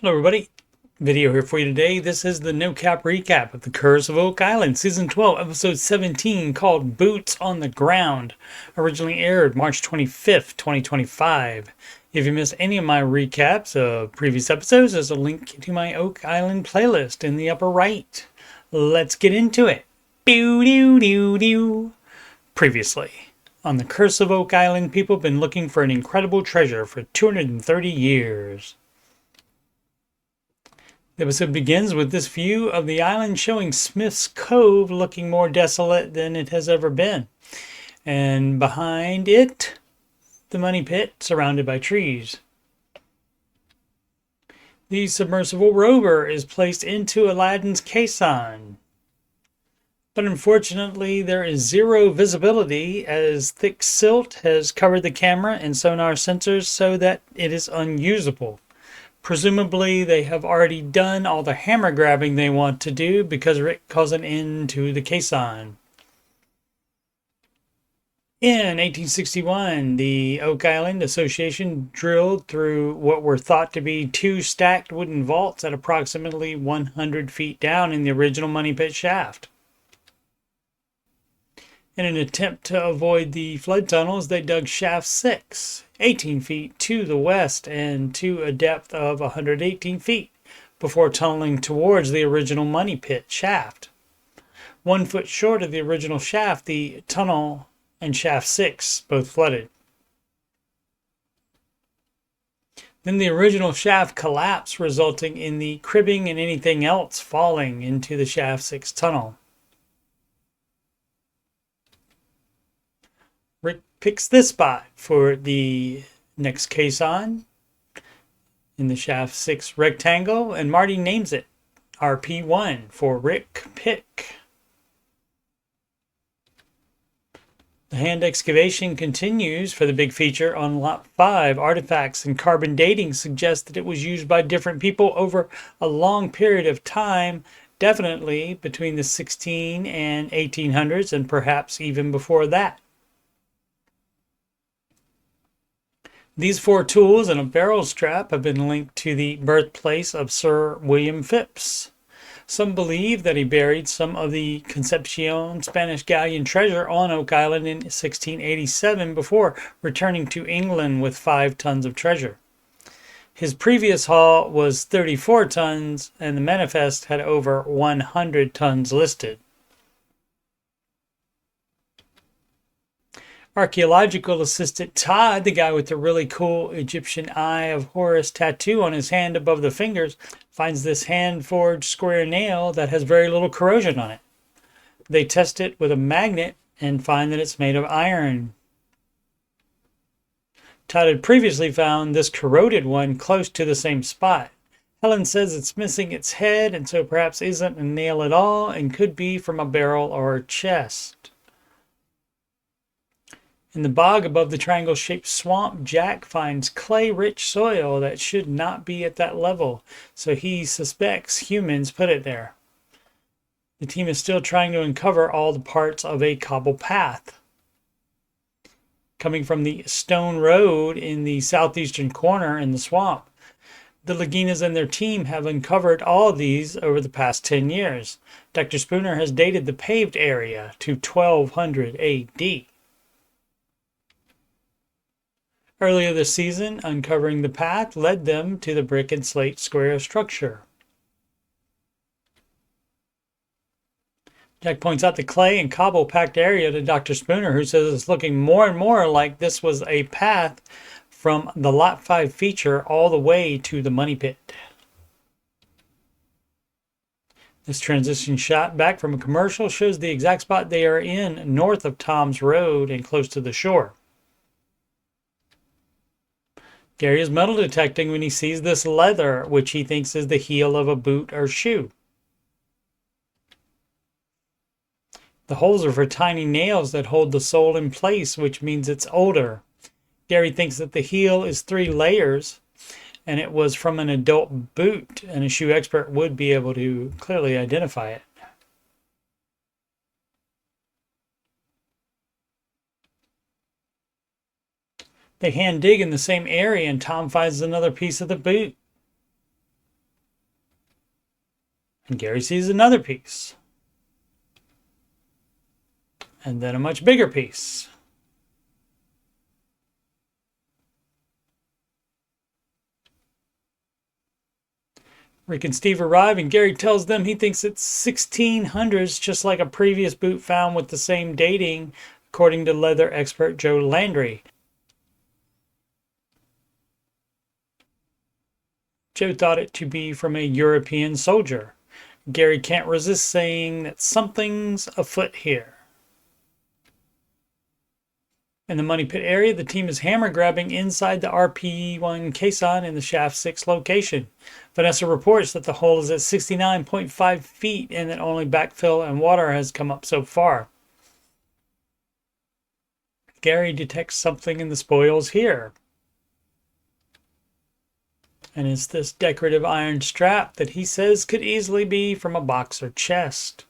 Hello everybody, video here for you today. This is the no cap recap of The Curse of Oak Island, Season 12, Episode 17, called Boots on the Ground. Originally aired March 25th, 2025. If you missed any of my recaps of previous episodes, there's a link to my Oak Island playlist in the upper right. Let's get into it. Previously, on The Curse of Oak Island, people have been looking for an incredible treasure for 230 years. The episode begins with this view of the island showing Smith's Cove looking more desolate than it has ever been. And behind it, the money pit surrounded by trees. The submersible rover is placed into Aladdin's caisson. But unfortunately, there is zero visibility as thick silt has covered the camera and sonar sensors so that it is unusable. Presumably, they have already done all the hammer grabbing they want to do because Rick calls an end to the caisson. In 1861, the Oak Island Association drilled through what were thought to be two stacked wooden vaults at approximately 100 feet down in the original money pit shaft. In an attempt to avoid the flood tunnels, they dug shaft 6, 18 feet to the west and to a depth of 118 feet before tunneling towards the original money pit shaft. 1 foot short of the original shaft, the tunnel and shaft 6 both flooded. Then the original shaft collapsed, resulting in the cribbing and anything else falling into the shaft 6 tunnel. Rick picks this spot for the next caisson in the shaft 6 rectangle, and Marty names it RP1 for Rick Pick. The hand excavation continues for the big feature on Lot 5. Artifacts and carbon dating suggest that it was used by different people over a long period of time, definitely between the 16 and 1800s and perhaps even before that. These 4 tools and a barrel strap have been linked to the birthplace of Sir William Phipps. Some believe that he buried some of the Concepcion Spanish galleon treasure on Oak Island in 1687 before returning to England with 5 tons of treasure. His previous haul was 34 tons, and the manifest had over 100 tons listed. Archaeological assistant Todd, the guy with the really cool Egyptian Eye of Horus tattoo on his hand above the fingers, finds this hand-forged square nail that has very little corrosion on it. They test it with a magnet and find that it's made of iron. Todd had previously found this corroded one close to the same spot. Helen says it's missing its head and so perhaps isn't a nail at all and could be from a barrel or a chest. In the bog above the triangle-shaped swamp, Jack finds clay-rich soil that should not be at that level, so he suspects humans put it there. The team is still trying to uncover all the parts of a cobble path. Coming from the stone road in the southeastern corner in the swamp, the Laginas and their team have uncovered all of these over the past 10 years. Dr. Spooner has dated the paved area to 1200 AD. Earlier this season, uncovering the path led them to the brick and slate square structure. Jack points out the clay and cobble-packed area to Dr. Spooner, who says it's looking more and more like this was a path from the Lot 5 feature all the way to the money pit. This transition shot back from a commercial shows the exact spot they are in north of Tom's Road and close to the shore. Gary is metal detecting when he sees this leather, which he thinks is the heel of a boot or shoe. The holes are for tiny nails that hold the sole in place, which means it's older. Gary thinks that the heel is 3 layers, and it was from an adult boot, and a shoe expert would be able to clearly identify it. They hand dig in the same area and Tom finds another piece of the boot. And Gary sees another piece. And then a much bigger piece. Rick and Steve arrive, and Gary tells them he thinks it's 1600s, just like a previous boot found with the same dating, according to leather expert Joe Landry. Joe thought it to be from a European soldier. Gary can't resist saying that something's afoot here. In the money pit area, the team is hammer grabbing inside the RP1 caisson in the shaft 6 location. Vanessa reports that the hole is at 69.5 feet and that only backfill and water has come up so far. Gary detects something in the spoils here. And it's this decorative iron strap that he says could easily be from a box or chest.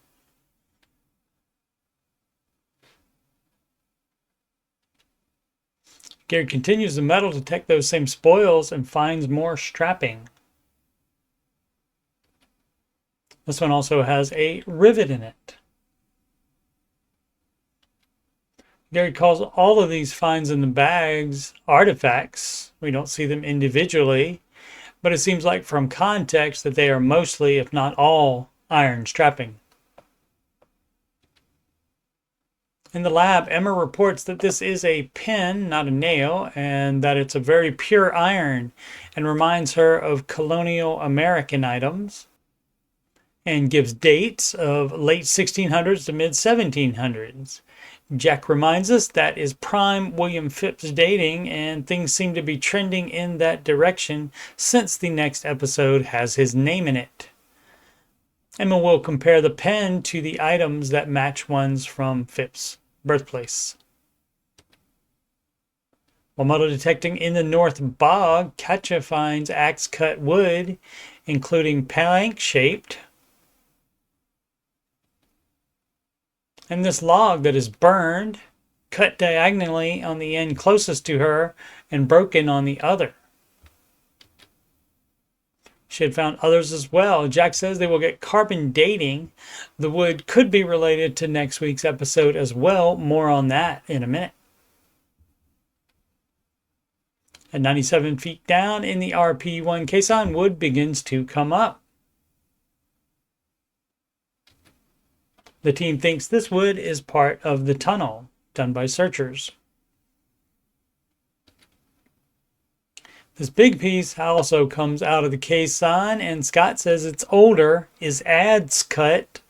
Gary continues the metal to detect those same spoils and finds more strapping. This one also has a rivet in it. Gary calls all of these finds in the bags artifacts. We don't see them individually, but it seems like from context that they are mostly, if not all, iron strapping. In the lab, Emma reports that this is a pin, not a nail, and that it's a very pure iron, and reminds her of colonial American items, and gives dates of late 1600s to mid 1700s. Jack reminds us that is prime William Phipps dating, and things seem to be trending in that direction since the next episode has his name in it. Emma will compare the pen to the items that match ones from Phipps' birthplace. While metal detecting in the North Bog, Katja finds axe-cut wood, including plank-shaped, and this log that is burned, cut diagonally on the end closest to her, and broken on the other. She had found others as well. Jack says they will get carbon dating. The wood could be related to next week's episode as well. More on that in a minute. At 97 feet down in the RP1 caisson, wood begins to come up. The team thinks this wood is part of the tunnel done by searchers. This big piece also comes out of the caisson, and Scott says it's older, is adze cut,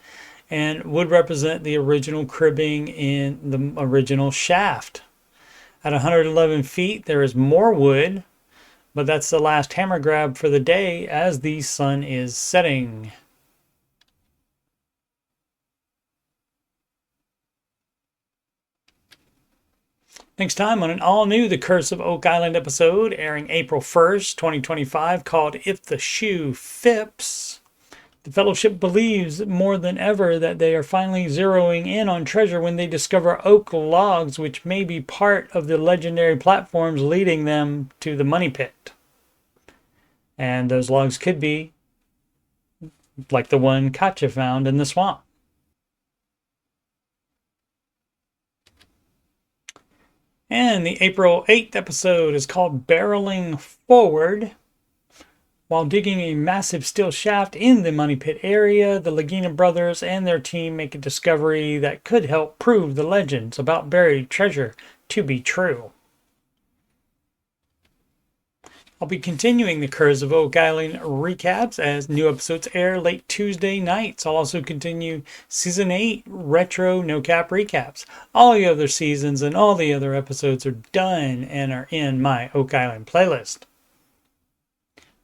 and would represent the original cribbing in the original shaft. At 111 feet, there is more wood, but that's the last hammer grab for the day as the sun is setting. Next time on an all-new The Curse of Oak Island episode, airing April 1st, 2025, called If the Shoe Phipps. The Fellowship believes more than ever that they are finally zeroing in on treasure when they discover oak logs, which may be part of the legendary platforms leading them to the money pit. And those logs could be like the one Katja found in the swamp. And the April 8th episode is called Barreling Forward. While digging a massive steel shaft in the money pit area, the Lagina brothers and their team make a discovery that could help prove the legends about buried treasure to be true. I'll be continuing the Curse of Oak Island recaps as new episodes air late Tuesday nights. I'll also continue Season 8 retro no-cap recaps. All the other seasons and all the other episodes are done and are in my Oak Island playlist.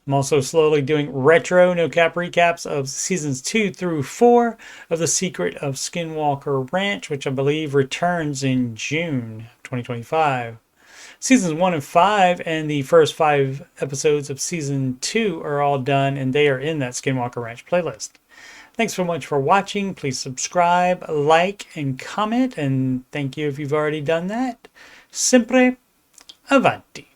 I'm also slowly doing retro no-cap recaps of Seasons 2 through 4 of The Secret of Skinwalker Ranch, which I believe returns in June 2025. Seasons 1 and 5 and the first 5 episodes of Season 2 are all done, and they are in that Skinwalker Ranch playlist. Thanks so much for watching. Please subscribe, like, and comment, and thank you if you've already done that. Sempre avanti.